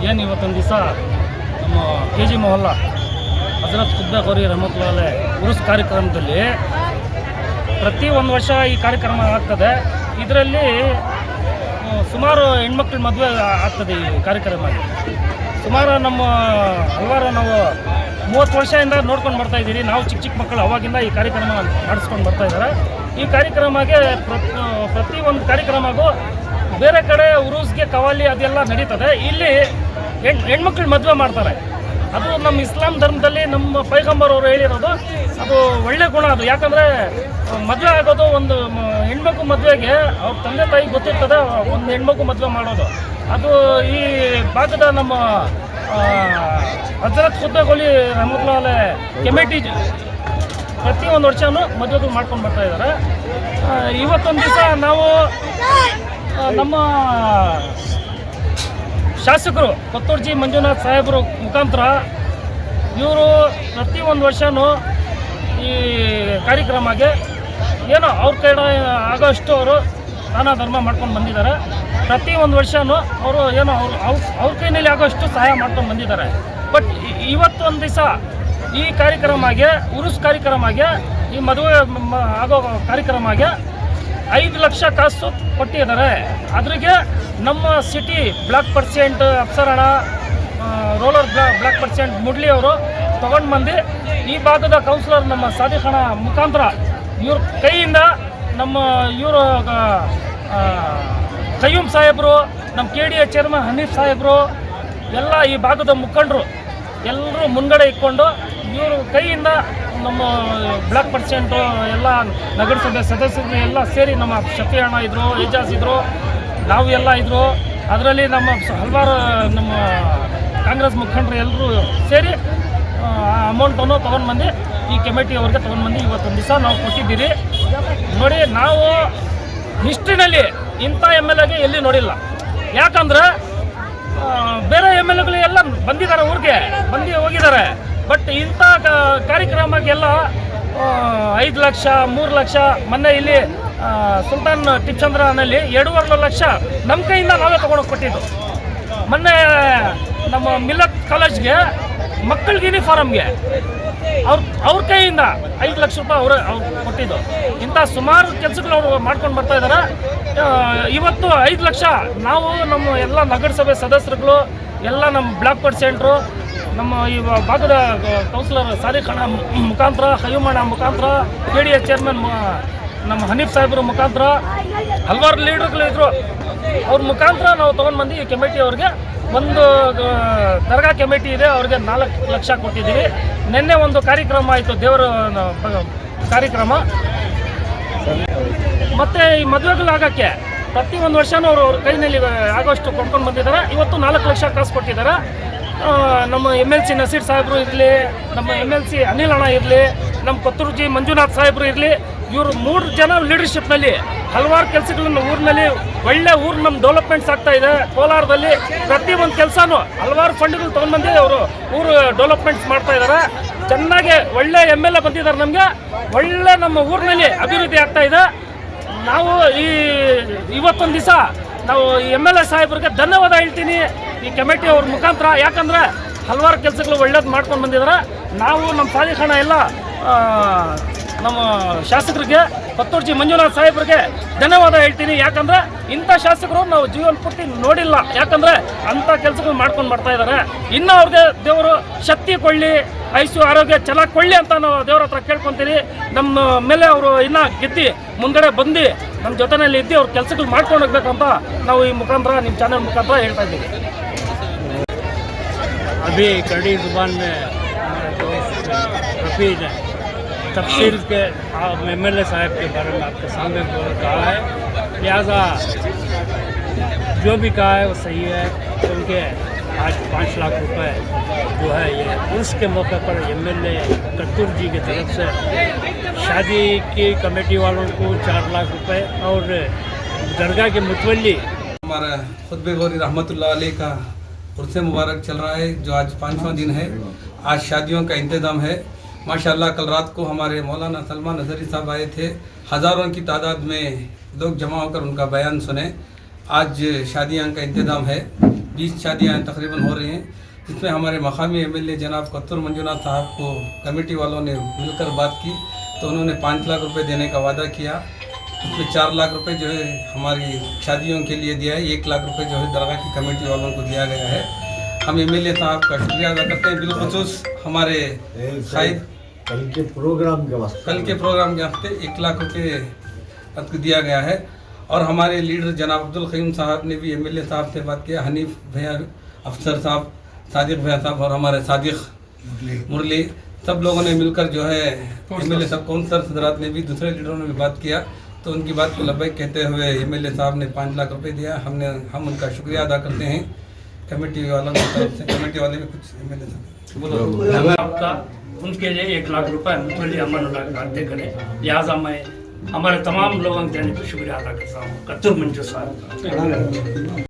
ಏನು ಇವತ್ತೊಂದು ದಿವಸ ನಮ್ಮ KG ಮೊಹಲ್ಲಾ ಹಜರತ್ ಖುದ್ಬೆ ಗೌರಿ ರಹಮತುಲ್ಲಾಹಿ ಉರುಸ್ ಕಾರ್ಯಕ್ರಮದಲ್ಲಿ ಪ್ರತಿ ಒಂದು ವರ್ಷ ಈ ಕಾರ್ಯಕ್ರಮ ಆಗ್ತದೆ. ಇದರಲ್ಲಿ ಸುಮಾರು ಹೆಣ್ಮಕ್ಳ ಮದುವೆ ಆಗ್ತದೆ. ಈ ಕಾರ್ಯಕ್ರಮ ಸುಮಾರು ನಮ್ಮ ಹಲವಾರು ನಾವು 30 ವರ್ಷದಿಂದ ನೋಡ್ಕೊಂಡು ಬರ್ತಾಯಿದ್ದೀರಿ. ನಾವು ಚಿಕ್ಕ ಮಕ್ಕಳು ಅವಾಗಿಂದ ಈ ಕಾರ್ಯಕ್ರಮ ನಡೆಸ್ಕೊಂಡು ಬರ್ತಾಯಿದ್ದಾರೆ. ಈ ಕಾರ್ಯಕ್ರಮಕ್ಕೆ ಪ್ರತಿ ಒಂದು ಕಾರ್ಯಕ್ರಮಗೂ ಬೇರೆ ಕಡೆ ಉರುಸ್ಗೆ ಕವಾಲಿ ಅದೆಲ್ಲ ನಡೀತದೆ. ಇಲ್ಲಿ ಹೆಣ್ಮಕ್ಳು ಮದುವೆ ಮಾಡ್ತಾರೆ. ಅದು ನಮ್ಮ ಇಸ್ಲಾಂ ಧರ್ಮದಲ್ಲಿ ನಮ್ಮ ಪೈಗಂಬರ್ ಅವರು ಹೇಳಿರೋದು ಅದು ಒಳ್ಳೆ ಗುಣ. ಅದು ಯಾಕಂದರೆ ಮದುವೆ ಆಗೋದು ಒಂದು ಹೆಣ್ಮಗು ಮದುವೆಗೆ ಅವ್ರ ತಂದೆ ತಾಯಿ ಗೊತ್ತಿರ್ತದೆ ಒಂದು ಹೆಣ್ಮಗು ಮದುವೆ ಮಾಡೋದು. ಅದು ಈ ಭಾಗದ ನಮ್ಮ ಹಜರತ್ ಖುದ್ಬೆ ಗೌರಿ ರಹಮತುಲ್ಲಾಹಿ ಕಮಿಟಿ ಪ್ರತಿಯೊಂದು ವರ್ಷವೂ ಮದುವೆಗಳು ಮಾಡ್ಕೊಂಡು ಬರ್ತಾ ಇದ್ದಾರೆ. ಇವತ್ತೊಂದು ದಿವಸ ನಾವು ನಮ್ಮ ಶಾಸಕರು ಕೊತ್ತೂರು ಮಂಜುನಾಥ್ ಸಾಹೇಬರು ಮುಖಾಂತರ ಇವರು ಪ್ರತಿಯೊಂದು ವರ್ಷವೂ ಈ ಕಾರ್ಯಕ್ರಮಕ್ಕೆ ಏನೋ ಅವ್ರ ಕಡೆ ಆಗೋಷ್ಟು ಅವರು ದಾನ ಧರ್ಮ ಮಾಡ್ಕೊಂಡು ಬಂದಿದ್ದಾರೆ. ಪ್ರತಿಯೊಂದು ವರ್ಷವೂ ಅವರು ಏನೋ ಅವ್ರ ಕೈನಲ್ಲಿ ಆಗೋಷ್ಟು ಸಹಾಯ ಮಾಡ್ಕೊಂಡು ಬಂದಿದ್ದಾರೆ. ಬಟ್ ಇವತ್ತೊಂದು ದಿವಸ ಈ ಕಾರ್ಯಕ್ರಮಕ್ಕೆ ಉರುಸ್ ಕಾರ್ಯಕ್ರಮಕ್ಕೆ ಈ ಮದುವೆ ಆಗೋ ಕಾರ್ಯಕ್ರಮಕ್ಕೆ 5 ಲಕ್ಷ ಕಾಸು ಕೊಟ್ಟಿದ್ದಾರೆ. ಅದ್ರಿಗೆ ನಮ್ಮ ಸಿಟಿ ಬ್ಲಾಕ್ ಪರ್ಸೆಂಟ್ ಅಪ್ಸರಣ ರೋಲರ್ ಬ್ಲಾಕ್ ಪರ್ಸೆಂಟ್ ಮುಡ್ಲಿ ಅವರು ತೊಗೊಂಡು ಬಂದು ಈ ಭಾಗದ ಕೌನ್ಸಿಲರ್ ನಮ್ಮ ಸಾದಿಖಾನ ಮುಖಾಂತರ ಇವ್ರ ಕೈಯಿಂದ ನಮ್ಮ ಇವರು ಕಯ್ಯೂಮ್ ಸಾಹೇಬರು, ನಮ್ಮ KDA ಚೇರ್ಮನ್ ಹನೀಫ್ ಸಾಹೇಬರು ಎಲ್ಲ ಈ ಭಾಗದ ಮುಖಂಡರು ಎಲ್ಲರೂ ಮುನ್ಗಡೆ ಇಟ್ಕೊಂಡು ಇವರು ಕೈಯಿಂದ ನಮ್ಮ ಬ್ಲಾಕ್ ಪರ್ಸೆಂಟು ಎಲ್ಲ ನಗರಸಭೆ ಸದಸ್ಯರು ಎಲ್ಲ ಸೇರಿ ನಮ್ಮ ಶಫಿ ಅಣ್ಣ ಇದ್ದರು, ಏಜಾಜ್ ಇದ್ದರು, ನಾವು ಎಲ್ಲ ಇದ್ದರು. ಅದರಲ್ಲಿ ನಮ್ಮ ಹಲವಾರು ನಮ್ಮ ಕಾಂಗ್ರೆಸ್ ಮುಖಂಡರು ಎಲ್ಲರೂ ಸೇರಿ ಅಮೌಂಟನ್ನು ತೊಗೊಂಡು ಬಂದು ಈ ಕಮಿಟಿ ಅವ್ರಿಗೆ ತೊಗೊಂಡು ಬಂದು ಇವತ್ತೊಂದು ದಿವಸ ನಾವು ಕೊಟ್ಟಿದ್ದೀರಿ. ನೋಡಿ, ನಾವು ಹಿಸ್ಟ್ರಿನಲ್ಲಿ ಇಂಥ MLAಗೆ ಎಲ್ಲಿ ನೋಡಿಲ್ಲ. ಯಾಕಂದ್ರೆ ಬೇರೆ MLAಗಳು ಎಲ್ಲ ಬಂದಿದ್ದಾರೆ, ಊರಿಗೆ ಬಂದು ಹೋಗಿದ್ದಾರೆ. ಬಟ್ ಇಂಥ ಕಾರ್ಯಕ್ರಮಕ್ಕೆಲ್ಲ 5 ಲಕ್ಷ 3 ಲಕ್ಷ ಮೊನ್ನೆ ಇಲ್ಲಿ ಸುಲ್ತಾನ್ ಟಿಪ್ಚಂದ್ರನಲ್ಲಿ 2.5 ಲಕ್ಷ ನಮ್ಮ ಕೈಯಿಂದ ನಾವೇ ತೊಗೊಂಡೋಗಿ ಕೊಟ್ಟಿದ್ದು. ಮೊನ್ನೆ ನಮ್ಮ ಮಿಲ್ಲತ್ ಕಾಲೇಜ್ಗೆ ಮಕ್ಕಳಿಗೆ ಯೂನಿಫಾರಮ್ಗೆ ಅವ್ರ ಕೈಯಿಂದ 5 ಲಕ್ಷ ರೂಪಾಯಿ ಅವ್ರು ಕೊಟ್ಟಿದ್ದು. ಇಂಥ ಸುಮಾರು ಕೆಲಸಗಳು ಅವರು ಮಾಡ್ಕೊಂಡು ಬರ್ತಾ ಇದ್ದಾರೆ. ಇವತ್ತು 5 ಲಕ್ಷ ನಾವು ನಮ್ಮ ಎಲ್ಲ ನಗರಸಭೆ ಸದಸ್ಯರುಗಳು ಎಲ್ಲ ನಮ್ಮ ಬ್ಲಾಕ್ ಪರ್ಸೆಂಟ್ರು ನಮ್ಮ ಈ ಭಾಗದ ಕೌನ್ಸಿಲರ್ ಸಾದಿಖಾನ ಮುಖಾಂತರ, ಹಯ್ಯೂಮಣ್ಣ ಮುಖಾಂತರ, KDA ಚೇರ್ಮನ್ ನಮ್ಮ ಹನೀಫ್ ಸಾಹೇಬ್ರ ಮುಖಾಂತರ ಹಲವಾರು ಲೀಡರ್ಗಳು ಇದ್ದರು. ಅವ್ರ ಮುಖಾಂತರ ನಾವು ತೊಗೊಂಡು ಬಂದು ಈ ಕಮಿಟಿ ಅವ್ರಿಗೆ ಒಂದು ದರ್ಗಾ ಕಮಿಟಿ ಇದೆ, ಅವ್ರಿಗೆ 4 ಲಕ್ಷ ಕೊಟ್ಟಿದ್ದೀವಿ. ನಿನ್ನೆ ಒಂದು ಕಾರ್ಯಕ್ರಮ ಆಯಿತು, ದೇವರ ಕಾರ್ಯಕ್ರಮ. ಮತ್ತು ಈ ಮದುವೆಗಳಾಗೋಕ್ಕೆ ಪ್ರತಿಯೊಂದು ವರ್ಷವೂ ಅವ್ರ ಕೈನಲ್ಲಿ ಆಗೋಷ್ಟು ಕೊಡ್ಕೊಂಡು ಬಂದಿದ್ದಾರೆ. ಇವತ್ತು 4 ಲಕ್ಷ ಕಾಸು ಕೊಟ್ಟಿದ್ದಾರೆ. ನಮ್ಮ MLC ನಸೀರ್ ಸಾಹೇಬರು ಇರಲಿ, ನಮ್ಮ MLC ಅನಿಲ್ ಅಣ್ಣ ಇರಲಿ, ನಮ್ಮ ಕೊತ್ತೂರು ಮಂಜುನಾಥ್ ಸಾಹೇಬರು ಇರಲಿ, ಇವರು 3 ಜನ ಲೀಡರ್ಶಿಪ್ನಲ್ಲಿ ಹಲವಾರು ಕೆಲಸಗಳನ್ನು ಊರಿನಲ್ಲಿ ಒಳ್ಳೆ ಊರು ನಮ್ಮ ಡೆವಲಪ್ಮೆಂಟ್ಸ್ ಆಗ್ತಾ ಇದೆ. ಕೋಲಾರದಲ್ಲಿ ಪ್ರತಿಯೊಂದು ಕೆಲಸನೂ ಹಲವಾರು ಫಂಡ್ಗಳು ತೊಗೊಂಡ್ಬಂದು ಅವರು ಊರು ಡೆವಲಪ್ಮೆಂಟ್ಸ್ ಮಾಡ್ತಾ ಇದ್ದಾರೆ. ಚೆನ್ನಾಗಿ ಒಳ್ಳೆ MLA ಬಂದಿದ್ದಾರೆ. ನಮಗೆ ಒಳ್ಳೆ ನಮ್ಮ ಊರಿನಲ್ಲಿ ಅಭಿವೃದ್ಧಿ ಆಗ್ತಾ ಇದೆ. ನಾವು ಇವತ್ತೊಂದು ದಿವಸ ನಾವು MLA ಸಾಹೇಬ್ರಿಗೆ ಧನ್ಯವಾದ ಹೇಳ್ತೀನಿ ಈ ಕಮಿಟಿ ಅವ್ರ ಮುಖಾಂತರ. ಯಾಕಂದರೆ ಹಲವಾರು ಕೆಲಸಗಳು ಒಳ್ಳೇದು ಮಾಡ್ಕೊಂಡು ಬಂದಿದ್ದಾರೆ. ನಾವು ನಮ್ಮ ಸಾದಿಖಾನ ಎಲ್ಲ ನಮ್ಮ ಶಾಸಕರಿಗೆ ಕೊತ್ತೂರು ಮಂಜುನಾಥ್ ಸಾಹೇಬ್ರಿಗೆ ಧನ್ಯವಾದ ಹೇಳ್ತೀನಿ. ಯಾಕಂದರೆ ಇಂಥ ಶಾಸಕರು ನಾವು ಜೀವನ ಪೂರ್ತಿ ನೋಡಿಲ್ಲ. ಯಾಕಂದರೆ ಅಂಥ ಕೆಲಸಗಳು ಮಾಡ್ಕೊಂಡು ಬರ್ತಾ ಇದ್ದಾರೆ. ಇನ್ನೂ ಅವ್ರಿಗೆ ದೇವರು ಶಕ್ತಿ ಕೊಳ್ಳಿ, ಆಯುಷ್ಯ ಆರೋಗ್ಯ ಚೆನ್ನಾಗಿ ಕೊಳ್ಳಿ ಅಂತ ನಾವು ದೇವ್ರ ಹತ್ರ ಕೇಳ್ಕೊತೀವಿ. ನಮ್ಮ ಮೇಲೆ ಅವರು ಇನ್ನೂ ಗೆದ್ದು ಮುಂದಡೆ ಬಂದು ನಮ್ಮ ಜೊತೆಯಲ್ಲಿ ಇದ್ದು ಅವ್ರ ಕೆಲಸಗಳು ಮಾಡ್ಕೊಂಡು ಹೋಗ್ಬೇಕಂತ ನಾವು ಈ ಮುಖಾಂತರ ನಿಮ್ಮ ಚಾನಲ್ ಮುಖಾಂತರ ಹೇಳ್ತಾ ಇದ್ದೀವಿ. अभी कड़ी जुबान में हमारे दोस्त रफ़ी ने तफसील के MLA साहब के बारे में आपके सामने कहा है, लिहाजा जो भी कहा है वो सही है. क्योंकि आज 5 लाख रुपए जो है ये उसके मौके पर MLA कत्तूर जी की तरफ से शादी की कमेटी वालों को 4 लाख रुपए और दरगाह के मुतवल्ली हमारा खुद्बे गौरी रहमतुल्लाह अलैह का उर्स मुबारक चल रहा है, जो आज 5वां दिन है. आज शादियों का इंतज़ाम है. माशाल्लाह कल रात को हमारे मौलाना सलमान नजरी साहब आए थे. हज़ारों की तादाद में लोग जमा होकर उनका बयान सुने. आज शादियों का इंतज़ाम है. 20 शादियाँ तकरीबन हो रही हैं, जिसमें हमारे मकामी एमएलए जनाब कत्तूर मंजूनाथ साहब को कमेटी वालों ने मिलकर बात की तो उन्होंने 5 लाख रुपए देने का वादा किया। उसमें 4 लाख रुपए जो है हमारी शादियों के लिए दिया है, 1 लाख रुपए जो है दरगाह की कमेटी वालों को दिया गया है। हम एमएलए साहब का शुक्रिया अदा करते हैं, बिलखुसूस हमारे शायद कल के प्रोग्राम के वास्ते 1 लाख रुपये दिया गया है। और हमारे लीडर जनाब अब्दुल क़य्यूम साहब ने भी एमएलए साहब से बात किया, हनीफ भैया अफसर साहब, सादिक भैया साहब और हमारे सादिक मुरली, सब लोगों ने मिलकर जो है एमएलए साहब कौंसलर हजरात ने भी, दूसरे लीडरों ने भी बात किया तो उनकी बात को लब्बैक कहते हुए एमएलए साहब ने 5 लाख रुपए दिया। हम उनका शुक्रिया अदा करते हैं कमेटी वालों की तरफ से। कमेटी वाले में कुछ एमएलए साहब आपका उनके लिए 1 लाख रुपए मुतवल्ली अमन अदा करें, लिहाजा मैं हमारे तमाम लोगों के शुक्रिया अदा करता हूँ कत्तूर मंजूर साहब।